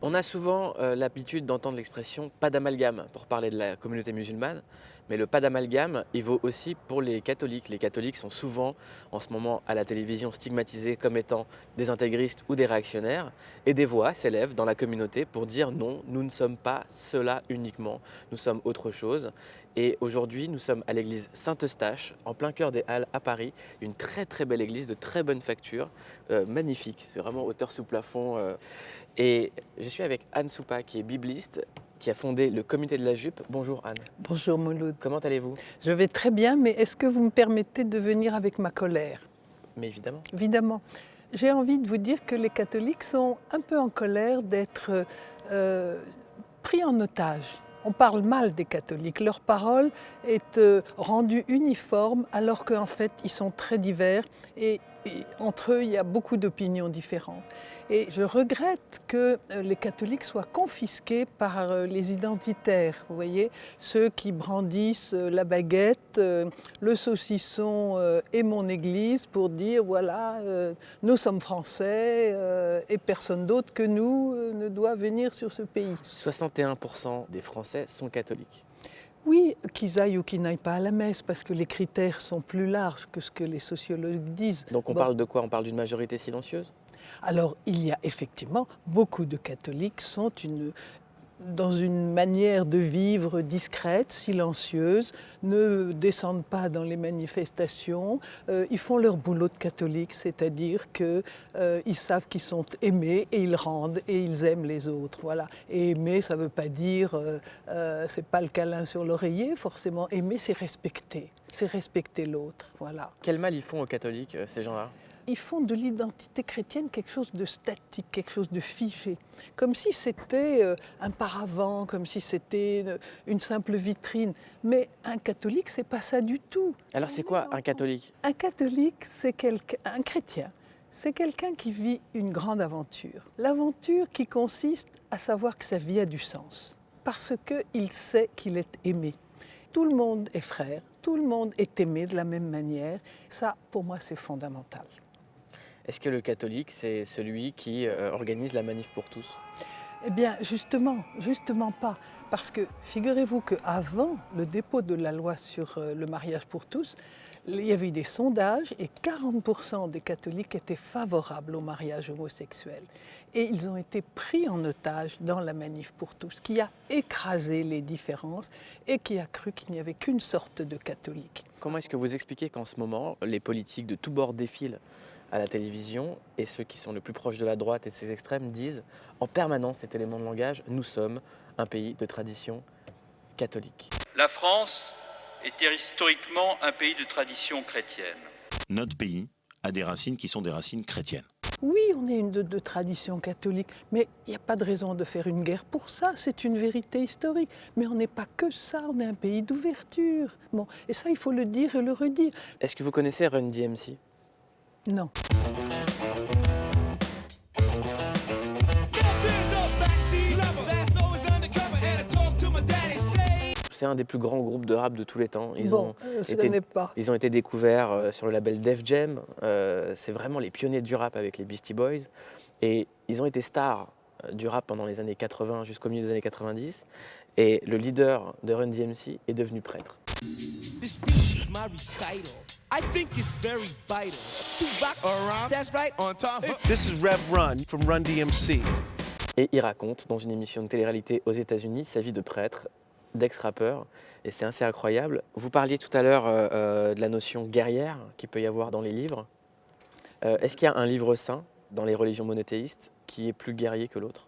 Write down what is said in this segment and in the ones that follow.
On a souvent l'habitude d'entendre l'expression pas d'amalgame pour parler de la communauté musulmane, mais le pas d'amalgame, il vaut aussi pour les catholiques. Les catholiques sont souvent, en ce moment, à la télévision, stigmatisés comme étant des intégristes ou des réactionnaires, et des voix s'élèvent dans la communauté pour dire non, nous ne sommes pas cela uniquement, nous sommes autre chose. Et aujourd'hui, nous sommes à l'église Saint-Eustache, en plein cœur des Halles à Paris, une très très belle église de très bonne facture, magnifique, c'est vraiment hauteur sous plafond. Et je suis avec Anne Soupa, qui est bibliste, qui a fondé le Comité de la Jupe. Bonjour Anne. Bonjour Mouloud. Comment allez-vous? Je vais très bien, mais est-ce que vous me permettez de venir avec ma colère? Mais évidemment. Évidemment. J'ai envie de vous dire que les catholiques sont un peu en colère d'être pris en otage. On parle mal des catholiques. Leur parole est rendue uniforme alors qu'en fait, ils sont très divers et entre eux, il y a beaucoup d'opinions différentes. Et je regrette que les catholiques soient confisqués par les identitaires. Vous voyez, ceux qui brandissent la baguette, le saucisson et mon église pour dire voilà, nous sommes français et personne d'autre que nous ne doit venir sur ce pays. 61% des Français sont catholiques. Oui, qu'ils aillent ou qu'ils n'aillent pas à la messe, parce que les critères sont plus larges que ce que les sociologues disent. Donc on parle de quoi? On parle d'une majorité silencieuse? Alors, il y a effectivement beaucoup de catholiques sont dans une manière de vivre discrète, silencieuse, ne descendent pas dans les manifestations, ils font leur boulot de catholique, c'est-à-dire qu'ils savent qu'ils sont aimés et ils rendent et ils aiment les autres. Voilà. Et aimer, ça ne veut pas dire, c'est pas le câlin sur l'oreiller, forcément. Aimer, c'est respecter l'autre. Voilà. Quel mal ils font aux catholiques, ces gens-là? Ils font de l'identité chrétienne quelque chose de statique, quelque chose de figé, comme si c'était un paravent, comme si c'était une simple vitrine. Mais un catholique, c'est pas ça du tout. Alors c'est quoi un catholique? Un catholique, c'est un chrétien. C'est quelqu'un qui vit une grande aventure. L'aventure qui consiste à savoir que sa vie a du sens, parce qu'il sait qu'il est aimé. Tout le monde est frère, tout le monde est aimé de la même manière. Ça, pour moi, c'est fondamental. Est-ce que le catholique, c'est celui qui organise la manif pour tous? Eh bien, justement pas. Parce que figurez-vous qu'avant le dépôt de la loi sur le mariage pour tous, il y avait eu des sondages et 40% des catholiques étaient favorables au mariage homosexuel. Et ils ont été pris en otage dans la manif pour tous, qui a écrasé les différences et qui a cru qu'il n'y avait qu'une sorte de catholique. Comment est-ce que vous expliquez qu'en ce moment, les politiques de tous bords défilent à la télévision et ceux qui sont le plus proches de la droite et de ces extrêmes disent en permanence cet élément de langage, nous sommes un pays de tradition catholique? La France était historiquement un pays de tradition chrétienne. Notre pays a des racines qui sont des racines chrétiennes. Oui, on est de tradition catholique, mais il n'y a pas de raison de faire une guerre pour ça, c'est une vérité historique. Mais on n'est pas que ça, on est un pays d'ouverture. Bon, et ça, il faut le dire et le redire. Est-ce que vous connaissez Run DMC? Non. C'est un des plus grands groupes de rap de tous les temps. Je ne connais pas. Ils ont été découverts sur le label Def Jam. C'est vraiment les pionniers du rap avec les Beastie Boys. Et ils ont été stars du rap pendant les années 80 jusqu'au milieu des années 90. Et le leader de Run DMC est devenu prêtre. This speech is my recital. I think it's very vital to rock around. That's right. On time. This is Rev Run from Run DMC. Et il raconte dans une émission de télé-réalité aux États-Unis sa vie de prêtre, d'ex-rappeur. Et c'est assez incroyable. Vous parliez tout à l'heure de la notion guerrière qu'il peut y avoir dans les livres. Est-ce qu'il y a un livre saint dans les religions monothéistes qui est plus guerrier que l'autre?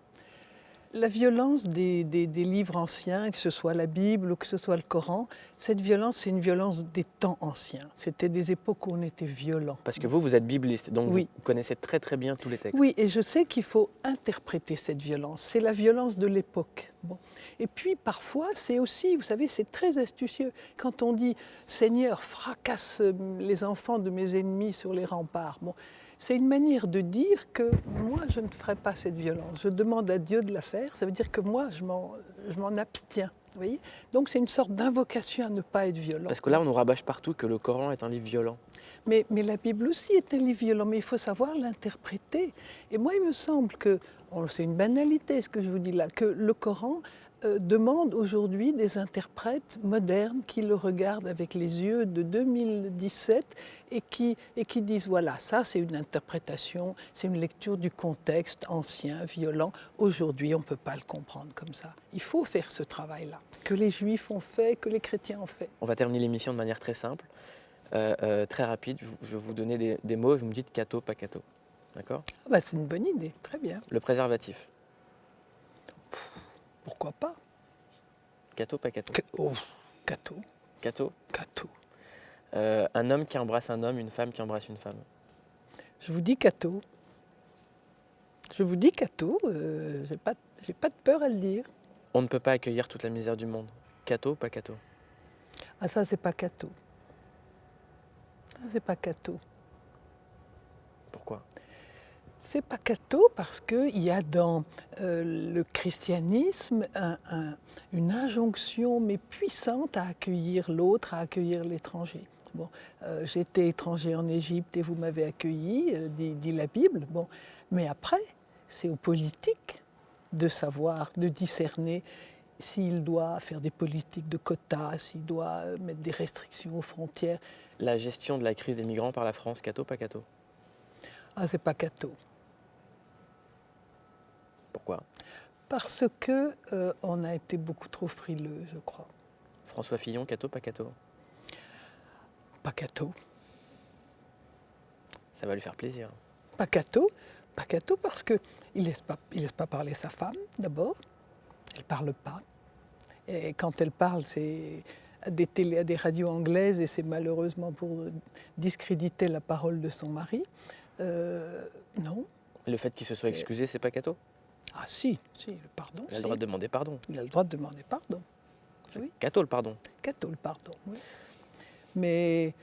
La violence des livres anciens, que ce soit la Bible ou que ce soit le Coran, cette violence, c'est une violence des temps anciens. C'était des époques où on était violent. Parce que vous êtes bibliste, donc oui. Vous connaissez très très bien tous les textes. Oui, et je sais qu'il faut interpréter cette violence. C'est la violence de l'époque. Bon. Et puis parfois, c'est aussi, vous savez, c'est très astucieux. Quand on dit « Seigneur, fracasse les enfants de mes ennemis sur les remparts », bon, c'est une manière de dire que moi, je ne ferai pas cette violence. Je demande à Dieu de la faire. Ça veut dire que moi, je m'en abstiens. Vous voyez ? Donc, c'est une sorte d'invocation à ne pas être violent. Parce que là, on nous rabâche partout que le Coran est un livre violent. Mais la Bible aussi est un livre violent, mais il faut savoir l'interpréter. Et moi, il me semble que C'est une banalité ce que je vous dis là, que le Coran demande aujourd'hui des interprètes modernes qui le regardent avec les yeux de 2017 et qui disent voilà, ça c'est une interprétation, c'est une lecture du contexte ancien, violent. Aujourd'hui, on ne peut pas le comprendre comme ça. Il faut faire ce travail-là, que les Juifs ont fait, que les chrétiens ont fait. On va terminer l'émission de manière très simple, très rapide. Je vais vous donner des mots et vous me dites catho, pas catho. D'accord ? Ah bah, c'est une bonne idée, très bien. Le préservatif. Pourquoi pas? Catho, pas catho. Catho. Catho. Catho. Un homme qui embrasse un homme, une femme qui embrasse une femme. Je vous dis catho. Je vous dis catho, j'ai pas de peur à le dire. On ne peut pas accueillir toute la misère du monde. Catho, pas catho. Ah ça c'est pas catho. Ça c'est pas catho. Pourquoi ? C'est pas catho parce qu'il y a dans le christianisme une injonction mais puissante à accueillir l'autre, à accueillir l'étranger. Bon, j'étais étranger en Égypte et vous m'avez accueilli, dit la Bible. Bon, mais après, c'est aux politiques de savoir, de discerner s'il doit faire des politiques de quotas, s'il doit mettre des restrictions aux frontières. La gestion de la crise des migrants par la France, catho, pas catho. Ah, c'est pas catho. Pourquoi ? Parce que on a été beaucoup trop frileux, je crois. François Fillon, catho, pas catho. Pas catho. Ça va lui faire plaisir. Pas catho parce qu'il ne laisse pas parler sa femme, d'abord. Elle ne parle pas. Et quand elle parle, c'est à des radios anglaises et c'est malheureusement pour discréditer la parole de son mari. Non. Le fait qu'il se soit excusé, c'est pas catho ? Ah si, le pardon. Il a le droit de demander pardon. Il a le droit de demander pardon. Oui. Catho, le pardon. Catho, le pardon, oui. Mais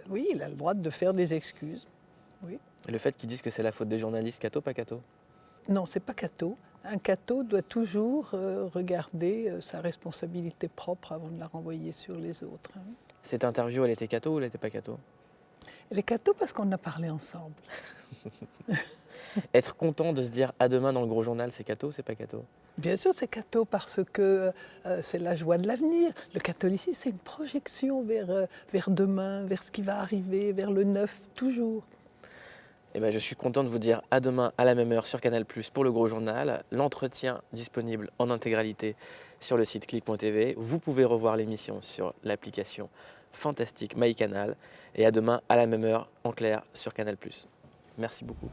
oui, il a le droit de faire des excuses. Oui. Et le fait qu'ils disent que c'est la faute des journalistes, catho, pas catho. Non, c'est pas catho. Un catho doit toujours regarder sa responsabilité propre avant de la renvoyer sur les autres. Hein. Cette interview, elle était catho ou elle n'était pas catho ? Elle est catho parce qu'on a parlé ensemble. Être content de se dire à demain dans le gros journal, c'est catho, c'est pas catho. Bien sûr, c'est catho parce que c'est la joie de l'avenir. Le catholicisme, c'est une projection vers demain, vers ce qui va arriver, vers le neuf, toujours. Eh ben, je suis content de vous dire à demain à la même heure sur Canal+, pour le gros journal. L'entretien disponible en intégralité sur le site clic.tv. Vous pouvez revoir l'émission sur l'application fantastique MyCanal. Et à demain à la même heure en clair sur Canal+. Merci beaucoup.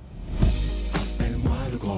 Appelle-moi le grand.